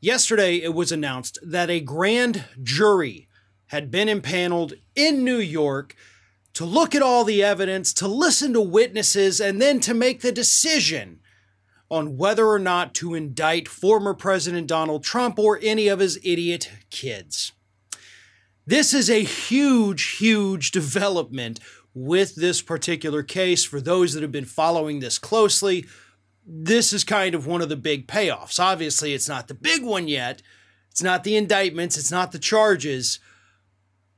Yesterday, it was announced that a grand jury had been impaneled in New York to look at all the evidence, to listen to witnesses, and then to make the decision on whether or not to indict former President Donald Trump or any of his idiot kids. This is a huge, huge development with this particular case. For those that have been following this closely, this is kind of one of the big payoffs. Obviously, it's not the big one yet. It's not the indictments. It's not the charges.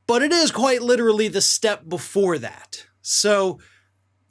But it is quite literally the step before that. So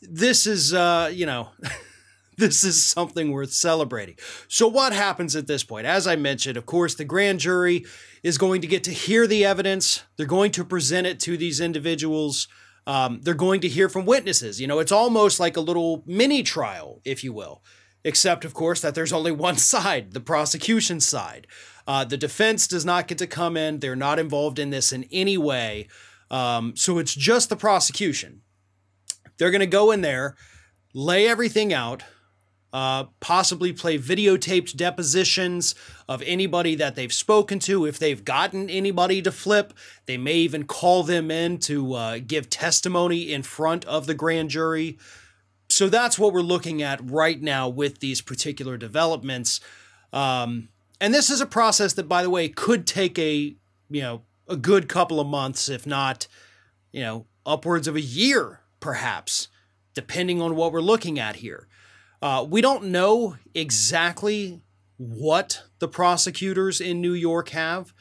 this is, this is something worth celebrating. So what happens at this point? As I mentioned, of course, the grand jury is going to get to hear the evidence. They're going to present it to these individuals. They're going to hear from witnesses. You know, it's almost like a little mini trial, if you will. Except, of course, that there's only one side, the prosecution side. The defense does not get to come in. They're not involved in this in any way. So it's just the prosecution. They're going to go in there, lay everything out, possibly play videotaped depositions of anybody that they've spoken to. If they've gotten anybody to flip, they may even call them in to give testimony in front of the grand jury. So that's what we're looking at right now with these particular developments. And this is a process that, by the way, could take a good couple of months, if not, upwards of a year, perhaps, depending on what we're looking at here. We don't know exactly what the prosecutors in New York have.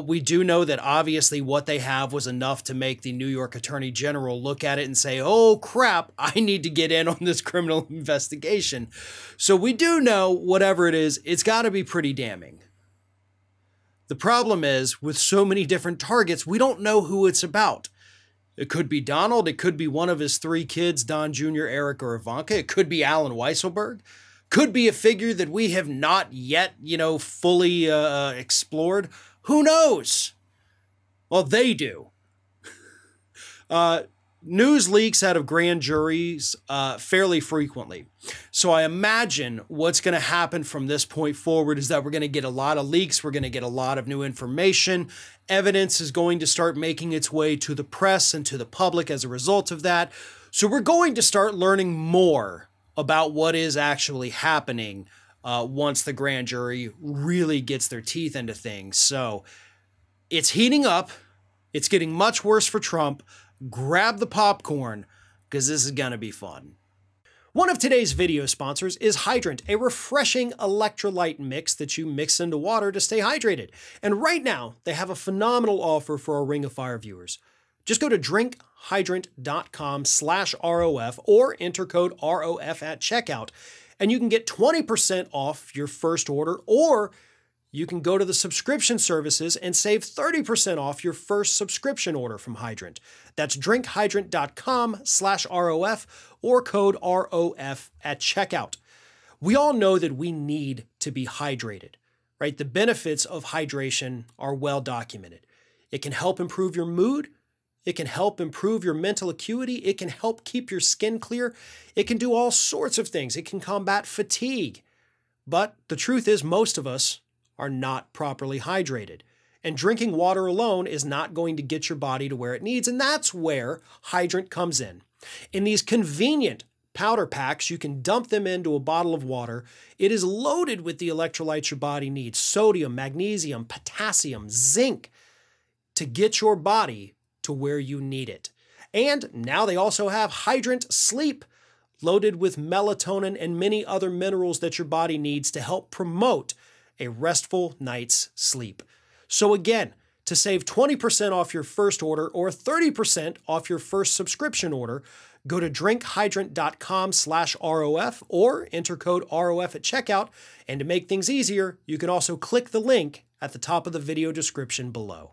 We do know that obviously what they have was enough to make the New York Attorney General look at it and say, oh crap, I need to get in on this criminal investigation. So we do know whatever it is, it's got to be pretty damning. The problem is, with so many different targets, we don't know who it's about. It could be Donald. It could be one of his three kids, Don Jr., Eric, or Ivanka. It could be Allen Weisselberg. Could be a figure that we have not yet, fully explored. Who knows? Well, they do. News leaks out of grand juries fairly frequently. So I imagine what's going to happen from this point forward is that we're going to get a lot of leaks. We're going to get a lot of new information. Evidence is going to start making its way to the press and to the public as a result of that. So we're going to start learning more about what is actually happening once the grand jury really gets their teeth into things. So it's heating up. It's getting much worse for Trump. Grab the popcorn, because this is going to be fun. One of today's video sponsors is Hydrant, a refreshing electrolyte mix that you mix into water to stay hydrated. And right now, they have a phenomenal offer for our Ring of Fire viewers. Just go to drinkhydrant.com/ROF or enter code ROF at checkout, and you can get 20% off your first order, or you can go to the subscription services and save 30% off your first subscription order from Hydrant. That's drinkhydrant.com/ROF or code ROF at checkout. We all know that we need to be hydrated, right? The benefits of hydration are well documented. It can help improve your mood. It can help improve your mental acuity. It can help keep your skin clear. It can do all sorts of things. It can combat fatigue. But the truth is, most of us are not properly hydrated. And drinking water alone is not going to get your body to where it needs, and that's where Hydrant comes in. In these convenient powder packs, you can dump them into a bottle of water. It is loaded with the electrolytes your body needs: sodium, magnesium, potassium, zinc, to get your body to where you need it. And now they also have Hydrant Sleep, loaded with melatonin and many other minerals that your body needs to help promote a restful night's sleep. So again, to save 20% off your first order or 30% off your first subscription order, go to drinkhydrant.com/ROF or enter code ROF at checkout. And to make things easier, you can also click the link at the top of the video description below.